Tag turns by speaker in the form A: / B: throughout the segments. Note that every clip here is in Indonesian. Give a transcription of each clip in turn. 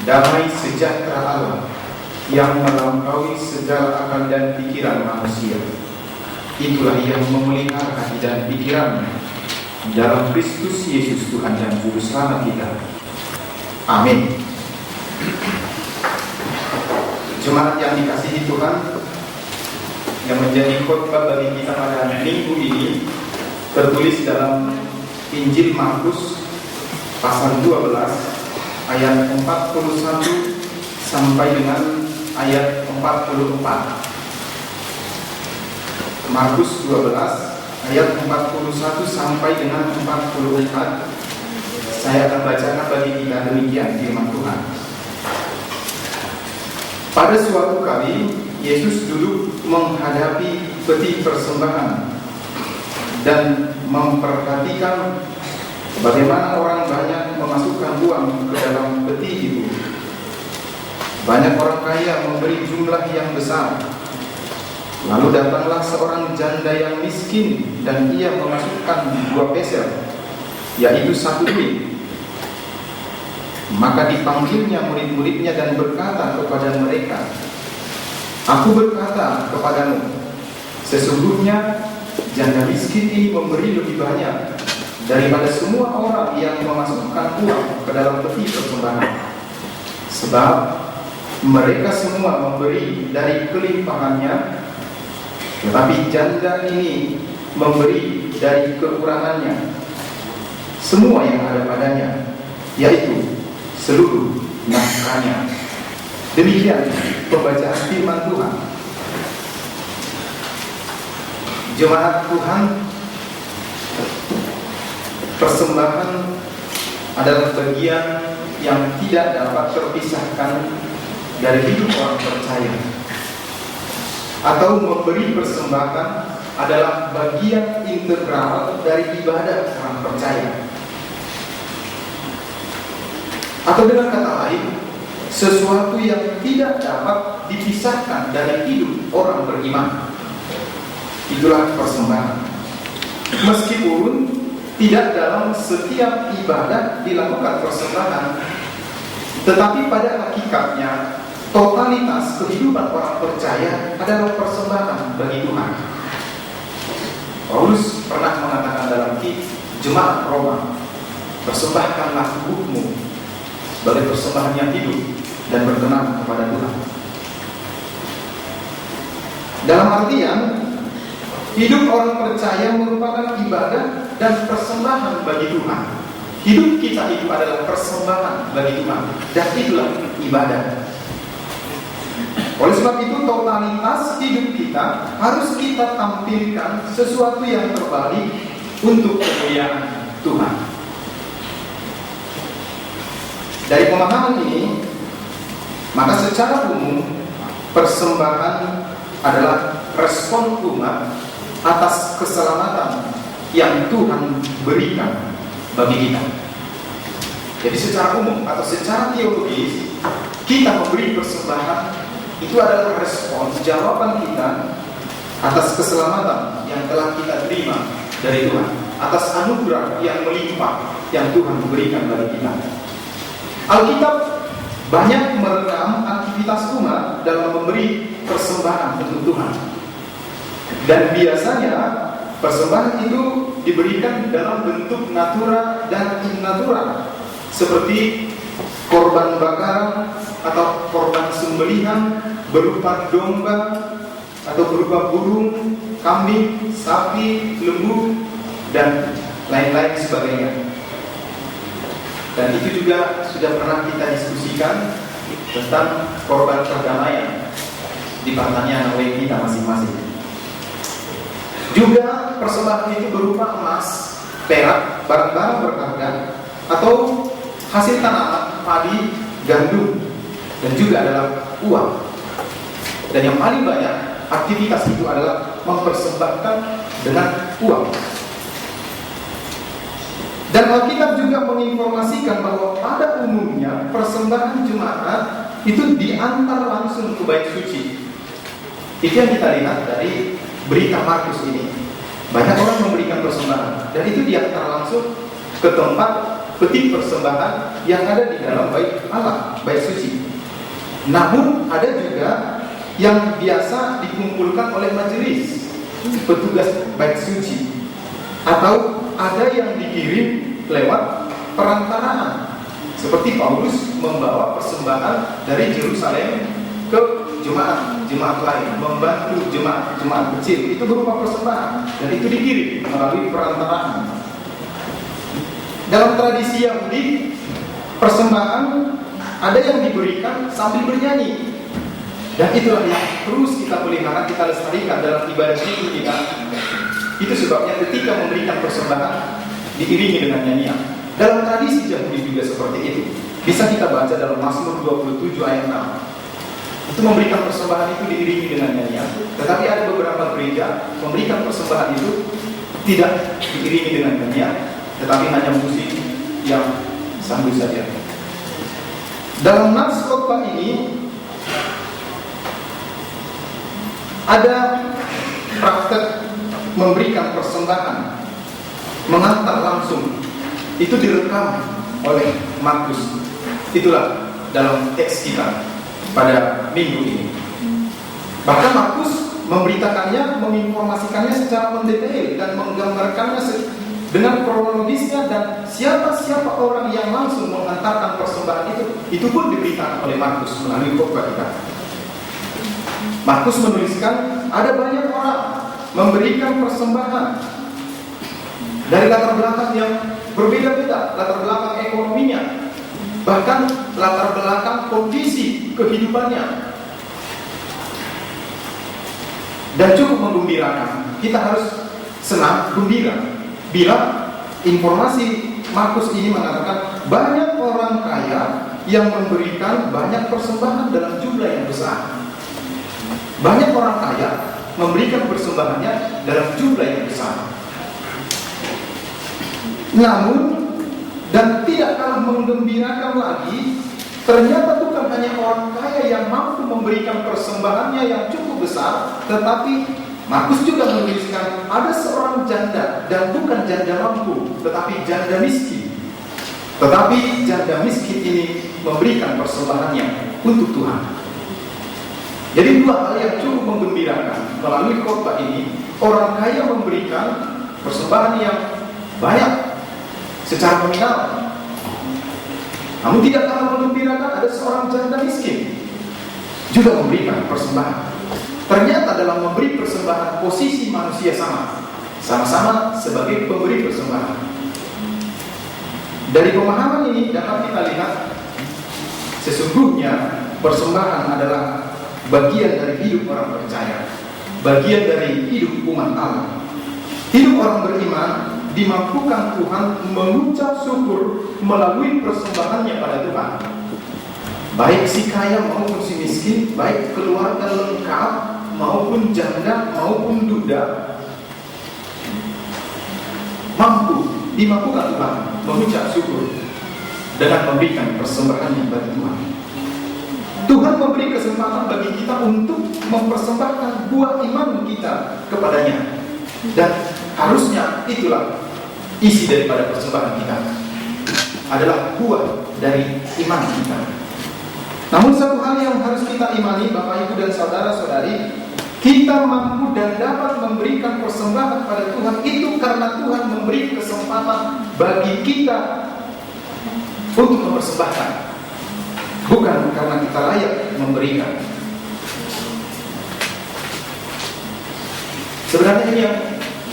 A: damai sejahtera Allah yang melampaui segala akal dan pikiran manusia. Itulah yang memelihara hati dan pikiran dalam Kristus Yesus Tuhan dan Juru Selamat kita. Amin. Jemaat yang dikasihi Tuhan, yang menjadi khotbah bagi kita pada minggu ini tertulis dalam Injil Markus pasal 12 ayat 41 sampai dengan ayat 44. Markus 12 ayat 41 sampai dengan 44. Saya akan bacakan bagi kita demikian firman Tuhan. Pada suatu kali Yesus duduk menghadapi peti persembahan dan memperhatikan bagaimana orang banyak memasukkan uang ke dalam peti itu. Banyak orang kaya memberi jumlah yang besar. Lalu datanglah seorang janda yang miskin dan ia memasukkan 2 peser, yaitu 1 duit. Maka dipanggilnya murid-muridnya dan berkata kepada mereka, "Aku berkata kepadamu, sesungguhnya janda miskin ini memberi lebih banyak daripada semua orang yang memasukkan uang ke dalam peti persembahan. Sebab mereka semua memberi dari kelimpahannya, tetapi janda ini memberi dari kekurangannya semua yang ada padanya, yaitu seluruh nafkahnya." Demikian pembacaan firman Tuhan. Jemaat Tuhan, persembahan adalah bagian yang tidak dapat terpisahkan dari hidup orang percaya. Atau memberi persembahan adalah bagian integral dari ibadah orang percaya. Atau dengan kata lain, sesuatu yang tidak dapat dipisahkan dari hidup orang beriman. Itulah persembahan. Meskipun tidak dalam setiap ibadah dilakukan persembahan, tetapi pada hakikatnya totalitas kehidupan orang percaya adalah persembahan bagi Tuhan. Paulus pernah mengatakan dalam jemaat Roma, "Persembahkanlah tubuhmu sebagai persembahan yang hidup dan berkenan kepada Tuhan." Dalam artian, hidup orang percaya merupakan ibadah dan persembahan bagi Tuhan. Hidup kita itu adalah persembahan bagi Tuhan, dan itulah ibadah. Oleh sebab itu, totalitas hidup kita harus kita tampilkan sesuatu yang terbaik untuk kemuliaan Tuhan. Dari pemahaman ini, maka secara umum persembahan adalah respon umat atas keselamatan yang Tuhan berikan bagi kita. Jadi secara umum atau secara teologis, kita memberi persembahan itu adalah respon jawaban kita atas keselamatan yang telah kita terima dari Tuhan, atas anugerah yang melimpah yang Tuhan berikan bagi kita. Alkitab banyak merekam aktivitas umat dalam memberi persembahan untuk Tuhan. Dan biasanya persembahan itu diberikan dalam bentuk natura dan innatura, seperti korban bakaran atau korban sembelihan berupa domba atau berupa burung, kambing, sapi, lembu, dan lain-lain sebagainya. Dan itu juga sudah pernah kita diskusikan tentang korban perdamaian di pertanyaan oleh kita masing-masing. Juga persembahan itu berupa emas, perak, barang-barang berharga, atau hasil tanaman, padi, gandum, dan juga adalah uang. Dan yang paling banyak aktivitas itu adalah mempersembahkan dengan uang. Dan Alkitab juga menginformasikan bahwa pada umumnya persembahan jemaat itu diantar langsung ke bait suci. Itu yang kita lihat dari berita Markus ini. Banyak orang memberikan persembahan dan itu diantar langsung ke tempat peti persembahan yang ada di dalam bait Allah, bait suci. Namun ada juga yang biasa dikumpulkan oleh majelis, petugas bait suci, atau ada yang dikirim lewat perantaraan, seperti Paulus membawa persembahan dari Yerusalem ke jemaat lain, membantu jemaat kecil, itu berupa persembahan, dan itu dikirim melalui perantaraan. Dalam tradisi Yahudi, persembahan ada yang diberikan sambil bernyanyi, dan itulah yang terus kita pelihara, kita lestarikan dalam ibadah kita. Itu sebabnya ketika memberikan persembahan diiringi dengan nyanyian. Dalam tradisi Yahudi juga seperti itu. Bisa kita baca dalam Mazmur 27 ayat 6. Itu memberikan persembahan itu diiringi dengan nyanyian. Tetapi ada beberapa gereja memberikan persembahan itu tidak diiringi dengan nyanyian, tetapi hanya musik yang sambil saja. Dalam nats khotbah ini ada praktek memberikan persembahan, mengantar langsung. Itu direkam oleh Markus. Itulah dalam teks kita pada minggu ini. Bahkan Markus memberitakannya, menginformasikannya secara mendetail dan menggambarkannya dengan kronologisnya, dan siapa-siapa orang yang langsung mengantarkan persembahan itu pun diberitakan oleh Markus melalui khotbah kita. Markus menuliskan ada banyak orang memberikan persembahan dari latar belakang yang berbeda-beda, latar belakang ekonominya, bahkan latar belakang kondisi kehidupannya. Dan cukup menggembirakan, kita harus senang, gembira bila informasi Markus ini mengatakan banyak orang kaya yang memberikan banyak persembahan dalam jumlah yang besar. Banyak orang kaya memberikan persembahannya dalam jumlah yang besar. Namun, dan tidak kalah menggembirakan lagi, ternyata bukan hanya orang kaya yang mampu memberikan persembahannya yang cukup besar, tetapi Markus juga menuliskan ada seorang janda, dan bukan janda mampu, tetapi janda miskin. Tetapi janda miskin ini memberikan persembahannya untuk Tuhan. Jadi dua hal yang cukup menggembirakan melalui khotbah ini. Orang kaya memberikan persembahan yang banyak secara nominal, namun tidak kalah menggembirakan ada seorang janda miskin juga memberikan persembahan. Ternyata dalam memberi persembahan posisi manusia sama-sama sebagai pemberi persembahan. Dari pemahaman ini dapat kita lihat sesungguhnya persembahan adalah bagian dari hidup orang percaya, bagian dari hidup umat Allah. Hidup orang beriman dimampukan Tuhan mengucap syukur melalui persembahannya pada Tuhan. Baik si kaya maupun si miskin, baik keluarga lengkap maupun janda maupun duda, dimampukan Tuhan mengucap syukur dengan memberikan persembahannya bagi Tuhan. Tuhan memberi kesempatan bagi kita untuk mempersembahkan buah iman kita kepadanya, dan harusnya itulah isi daripada persembahan kita, adalah buah dari iman kita. Namun satu hal yang harus kita imani, Bapak Ibu dan saudara-saudari, kita mampu dan dapat memberikan persembahan pada Tuhan itu karena Tuhan memberi kesempatan bagi kita untuk mempersembahkan, bukan karena kita layak memberikan. Sebenarnya ini yang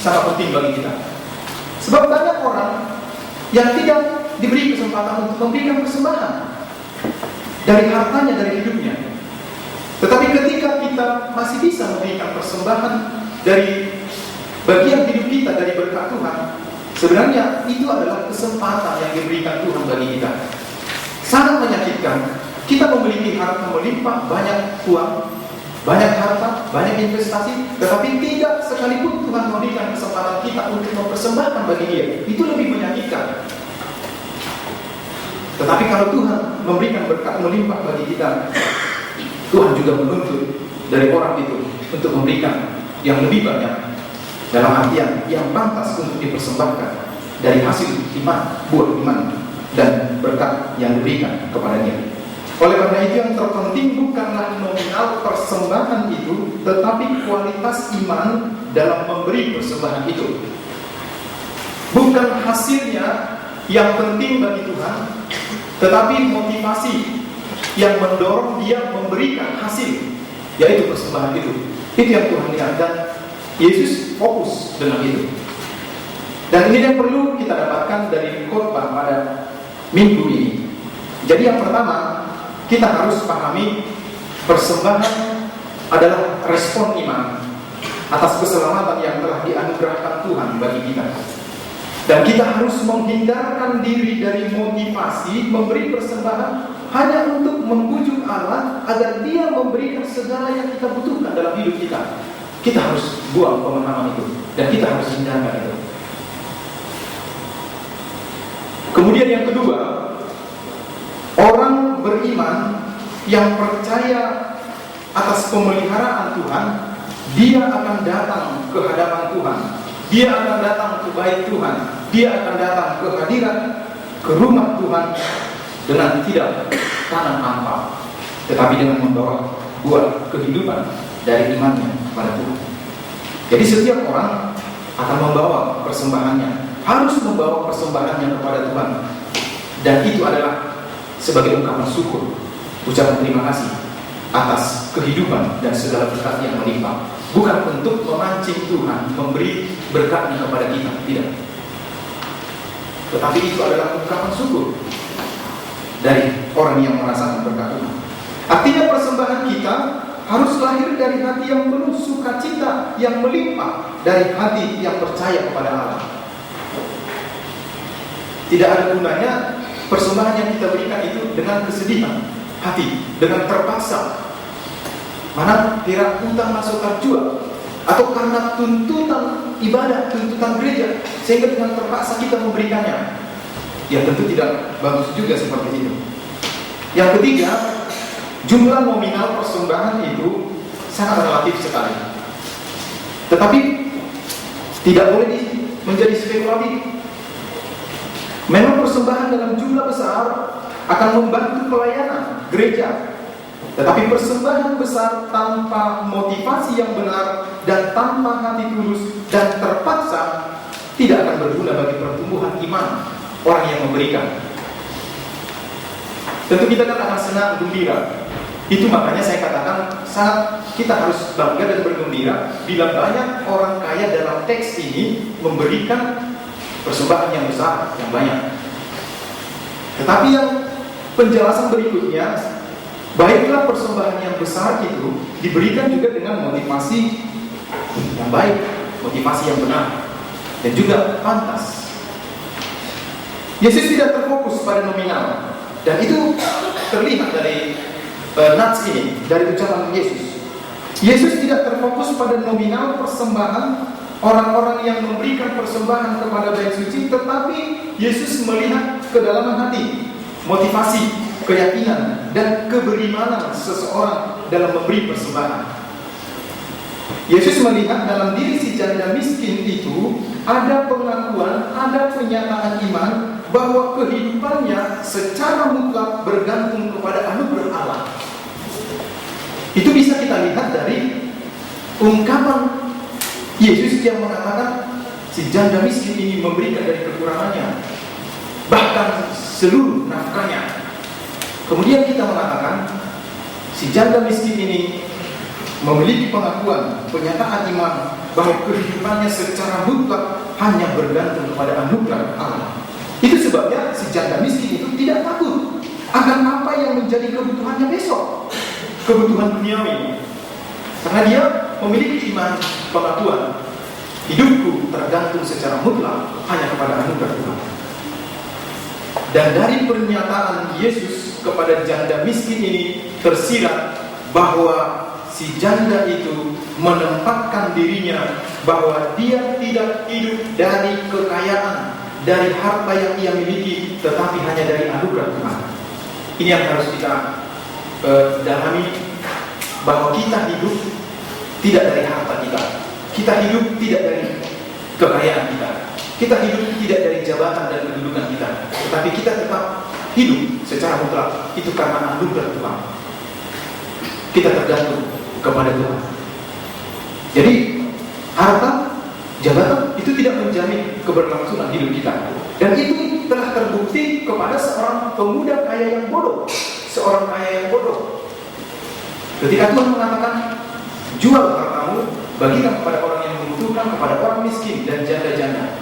A: sangat penting bagi kita, sebab banyak orang yang tidak diberi kesempatan untuk memberikan persembahan dari hartanya, dari hidupnya. Tetapi ketika kita masih bisa memberikan persembahan dari bagian hidup kita, dari berkat Tuhan, sebenarnya itu adalah kesempatan yang diberikan Tuhan bagi kita. Sangat menyakitkan, kita memiliki harta melimpah, banyak uang, banyak harta, banyak investasi, tetapi tidak sekalipun Tuhan memberikan kesempatan kita untuk mempersembahkan bagi Dia. Itu lebih menyakitkan. Tetapi kalau Tuhan memberikan berkat melimpah bagi kita, Tuhan juga menuntut dari orang itu untuk memberikan yang lebih banyak, dalam artian yang pantas untuk dipersembahkan dari hasil iman, buah iman dan berkat yang diberikan kepadanya. Oleh karena itu yang terpenting bukanlah nominal persembahan itu, tetapi kualitas iman dalam memberi persembahan itu. Bukan hasilnya yang penting bagi Tuhan, tetapi motivasi yang mendorong dia memberikan hasil, yaitu persembahan itu. Itu yang Tuhan lihat, dan Yesus fokus dengan itu. Dan ini yang perlu kita dapatkan dari khotbah pada minggu ini. Jadi yang pertama, kita harus pahami persembahan adalah respon iman atas keselamatan yang telah dianugerahkan Tuhan bagi kita. Dan kita harus menghindarkan diri dari motivasi memberi persembahan hanya untuk membujuk Allah agar Dia memberikan segala yang kita butuhkan dalam hidup kita. Kita harus buang pemahaman itu, dan kita harus hindarkan itu. Kemudian yang kedua, orang beriman yang percaya atas pemeliharaan Tuhan, dia akan datang ke hadapan Tuhan, dia akan datang ke bait Tuhan, dia akan datang ke hadirat, ke rumah Tuhan dengan tidak tanam hampa, tetapi dengan membawa buah kehidupan dari imannya kepada Tuhan. Jadi setiap orang akan membawa persembahannya, harus membawa persembahannya kepada Tuhan, dan itu adalah sebagai ungkapan syukur, ucapan terima kasih atas kehidupan dan segala berkat yang melimpah. Bukan untuk memancing Tuhan memberi berkatnya kepada kita, tidak. Tetapi itu adalah ungkapan syukur dari orang yang merasakan berkat Tuhan. Artinya persembahan kita harus lahir dari hati yang penuh sukacita yang melimpah, dari hati yang percaya kepada Allah. Tidak ada gunanya persembahan yang kita berikan itu dengan kesedihan hati, dengan terpaksa. Mana kira utang masuk jual, atau karena tuntutan ibadah, tuntutan gereja, sehingga dengan terpaksa kita memberikannya. Ya tentu tidak bagus juga seperti itu. Yang ketiga, jumlah nominal persembahan itu sangat relatif sekali. Tetapi tidak boleh menjadi spekulatif. Memang persembahan dalam jumlah besar akan membantu pelayanan gereja, tetapi persembahan besar tanpa motivasi yang benar dan tanpa hati tulus dan terpaksa tidak akan berguna bagi pertumbuhan iman orang yang memberikan. Tentu kita kan akan senang, gembira. Itu makanya saya katakan sangat kita harus bangga dan bergembira bila banyak orang kaya dalam teks ini memberikan persembahan yang besar, yang banyak. Tetapi yang penjelasan berikutnya, baiklah persembahan yang besar itu diberikan juga dengan motivasi yang baik, motivasi yang benar, dan juga pantas. Yesus tidak terfokus pada nominal, dan itu terlihat dari nats ini, dari ucapan Yesus. Yesus tidak terfokus pada nominal persembahan orang-orang yang memberikan persembahan kepada bait suci, tetapi Yesus melihat kedalaman hati, motivasi, keyakinan, dan keberimanan seseorang dalam memberi persembahan. Yesus melihat dalam diri si janda miskin itu ada pengakuan, ada penyataan iman bahwa kehidupannya secara mutlak bergantung kepada anugerah Allah. Itu bisa kita lihat dari ungkapan Yesus yang mengatakan si janda miskin ini memberikan dari kekurangannya, bahkan seluruh nafkahnya. Kemudian kita mengatakan si janda miskin ini memiliki pengakuan, penyataan iman bahwa kehidupannya secara mutlak hanya bergantung kepada anugerah Allah. Itu sebabnya si janda miskin itu tidak takut akan apa yang menjadi kebutuhannya besok, kebutuhan duniawi, karena dia memiliki iman, pengakuan hidupku tergantung secara mutlak hanya kepada anugerah Tuhan. Dan dari pernyataan Yesus kepada janda miskin ini tersirat bahwa si janda itu menempatkan dirinya bahwa dia tidak hidup dari kekayaan, dari harta yang ia miliki, tetapi hanya dari anugerah Tuhan. Ini yang harus kita dalami, bahwa kita hidup tidak dari harta kita. Kita hidup tidak dari kekayaan kita. Kita hidup tidak dari jabatan dan kedudukan kita, tetapi kita tetap hidup secara mutlak itu karena anugerah Tuhan. Kita tergantung kepada Tuhan. Jadi harta, jabatan itu tidak menjamin keberlangsungan hidup kita. Dan itu telah terbukti kepada seorang pemuda kaya yang bodoh. Seorang kaya yang bodoh. Ketika Tuhan mengatakan, jual hartamu, bagikan kepada orang yang membutuhkan, kepada orang miskin dan janda-janda.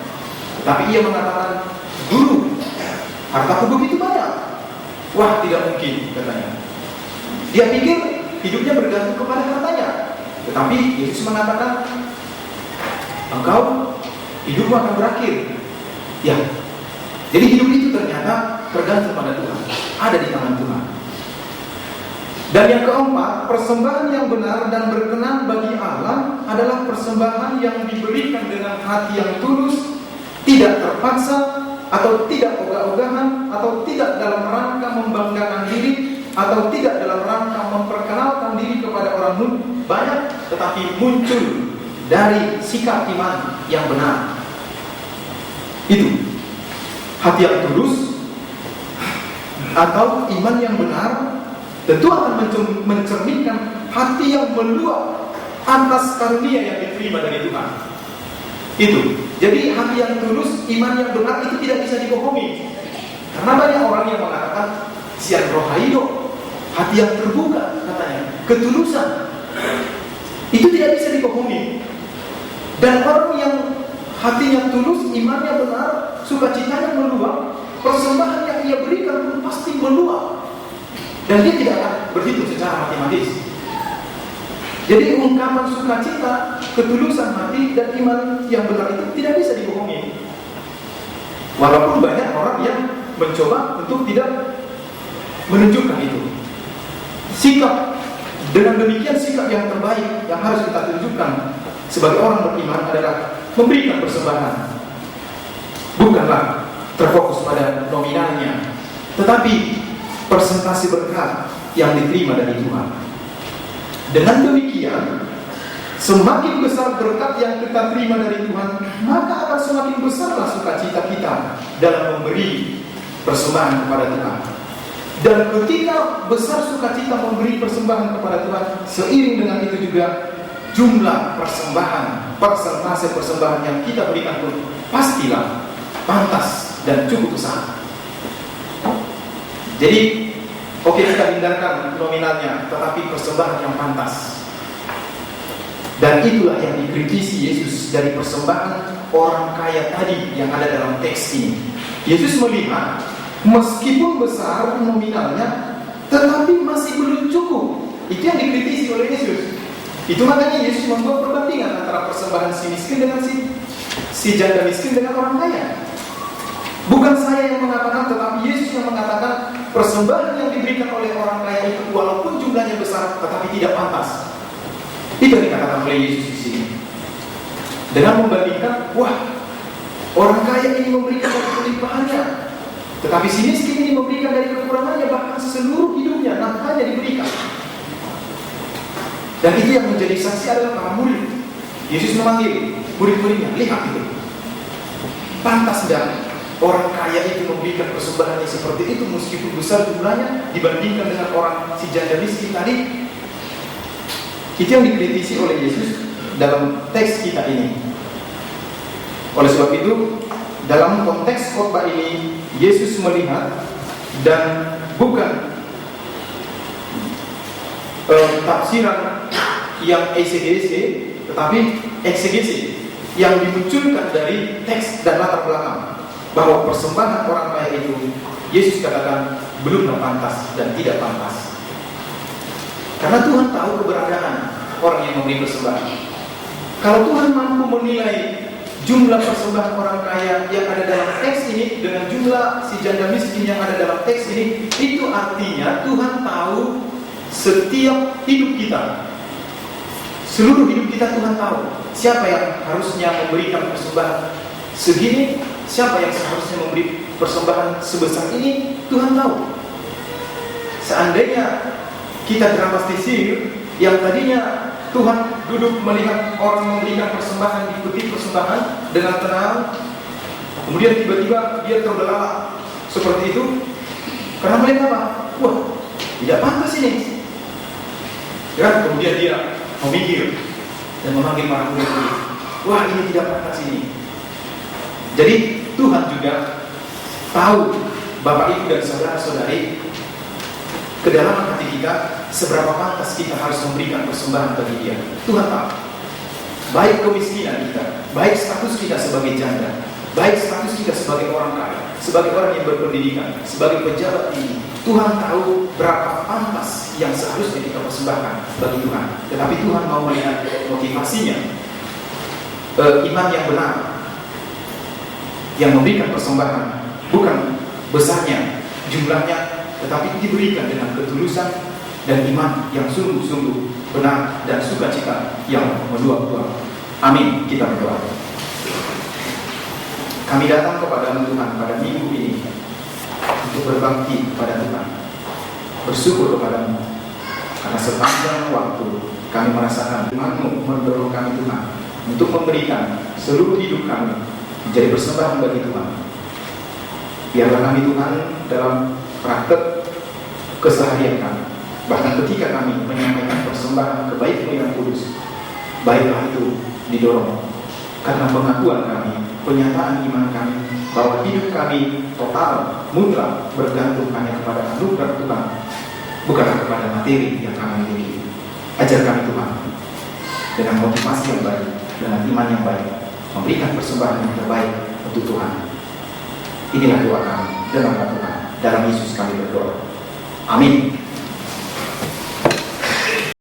A: Tapi ia mengatakan, dulu hartaku begitu banyak. Wah, tidak mungkin, katanya. Dia pikir hidupnya bergantung kepada hartanya. Tetapi Yesus mengatakan, engkau hidupmu akan berakhir. Ya. Jadi hidup itu ternyata tergantung pada Tuhan, ada di tangan Tuhan. Dan yang keempat, persembahan yang benar dan berkenan bagi Allah adalah persembahan yang diberikan dengan hati yang tulus, tidak terpaksa, atau tidak ogah-ogahan, atau tidak dalam rangka membanggakan diri, atau tidak dalam rangka memperkenalkan diri kepada orang banyak, tetapi muncul dari sikap iman yang benar. Itu hati yang tulus atau iman yang benar tentu akan mencerminkan hati yang meluap atas karunia yang diterima dari Tuhan. Itu. Jadi hati yang tulus, iman yang benar itu tidak bisa dibohongi. Karena banyak orang yang mengatakan sian rohaido, hati yang terbuka katanya, ketulusan. Itu tidak bisa dibohongi. Dan orang yang hatinya tulus, imannya benar, sukacitanya meluap, persembahan yang ia berikan pun pasti meluap. Dan dia tidak akan berhitung secara matematis. Jadi ungkapan sukacita, ketulusan hati dan iman yang benar itu tidak bisa dibohongi. Walaupun banyak orang yang mencoba untuk tidak menunjukkan itu. Sikap, dengan demikian sikap yang terbaik yang harus kita tunjukkan sebagai orang beriman adalah memberikan persembahan. Bukanlah terfokus pada nominalnya, tetapi persentase berkat yang diterima dari Tuhan. Dengan demikian, semakin besar berkat yang kita terima dari Tuhan, maka akan semakin besarlah sukacita kita dalam memberi persembahan kepada Tuhan. Dan ketika besar sukacita memberi persembahan kepada Tuhan, seiring dengan itu juga jumlah persembahan, persentase persembahan yang kita berikan pun pastilah pantas dan cukup besar. Jadi, oke, kita hindarkan nominalnya, tetapi persembahan yang pantas. Dan itulah yang dikritisi Yesus dari persembahan orang kaya tadi yang ada dalam teks ini. Yesus melihat, meskipun besar nominalnya, tetapi masih belum cukup. Itu yang dikritisi oleh Yesus. Itu makanya Yesus membuat perbandingan antara persembahan si miskin dengan si janda miskin dengan orang kaya. Bukan saya yang mengatakan, tetapi Yesus yang mengatakan persembahan yang diberikan oleh orang kaya itu walaupun jumlahnya besar, tetapi tidak pantas. Itu yang dikatakan oleh Yesus di sini. Dengan membandingkan, wah, orang kaya ini memberikan dari kelimpahannya, tetapi si miskin ini memberikan dari kekurangannya, bahkan seluruh hidupnya nafkahnya diberikan. Dan itu yang menjadi saksi adalah para murid. Yesus memanggil murid-muridnya, lihat itu. Pantas dan orang kaya itu memberikan persembahannya seperti itu, meskipun besar jumlahnya dibandingkan dengan orang si janda miskin tadi. Itu yang dikritisi oleh Yesus dalam teks kita ini. Oleh sebab itu, dalam konteks khotbah ini, Yesus melihat dan bukan tafsiran yang eksegese, tetapi eksegese yang dimunculkan dari teks dan latar belakang, bahwa persembahan orang kaya itu Yesus katakan belum pantas dan tidak pantas. Karena Tuhan tahu keberadaan orang yang memberi persembahan. Kalau Tuhan mampu menilai jumlah persembahan orang kaya yang ada dalam teks ini dengan jumlah si janda miskin yang ada dalam teks ini, itu artinya Tuhan tahu setiap hidup kita. Seluruh hidup kita Tuhan tahu siapa yang harusnya memberikan persembahan segini, siapa yang seharusnya memberi persembahan sebesar ini, Tuhan tahu. Seandainya kita dramatisir yang tadinya Tuhan duduk melihat orang memberikan persembahan di peti persembahan dengan tenang, kemudian tiba-tiba dia terbelalak seperti itu? Karena mereka apa? Wah, tidak pantas ini. Ya, kemudian dia memikir dan memanggil para murid. Wah, ini tidak pantas ini. Jadi Tuhan juga tahu, Bapak Ibu dan saudara-saudari, kedalaman hati kita, seberapa pantas kita harus memberikan persembahan bagi Dia. Tuhan tahu. Baik kemiskinan kita, baik status kita sebagai janda, baik status kita sebagai orang kaya, sebagai orang yang berpendidikan, sebagai pejabat tinggi, Tuhan tahu berapa pantas yang seharusnya kita persembahkan bagi Tuhan. Tetapi Tuhan mau melihat motivasinya, iman yang benar, yang memberikan persembahan, bukan besarnya, jumlahnya, tetapi diberikan dengan ketulusan dan iman yang sungguh-sungguh benar dan sukacita yang meluap-luap. Amin. Kita berdoa. Kami datang kepada Tuhan pada minggu ini untuk berbakti kepada Tuhan, bersyukur kepada-Mu, karena sepanjang waktu kami merasakan Tuhan-Mu mendorong kami Tuhan untuk memberikan seluruh hidup kami menjadi persembahan bagi Tuhan. Biarlah kami Tuhan dalam praktek keseharian kami, bahkan ketika kami menyampaikan persembahan kebaikan yang kudus, baiklah itu didorong karena pengakuan kami, penyataan iman kami bahwa hidup kami total, mutlak bergantung hanya kepada anugerah Tuhan, bukanlah kepada materi yang kami miliki. Ajar kami Tuhan dengan motivasi yang baik, dengan iman yang baik, memberikan persembahan yang terbaik untuk Tuhan. Inilah doa kami dalam nama Tuhan, dalam Yesus kami berdoa. Amin.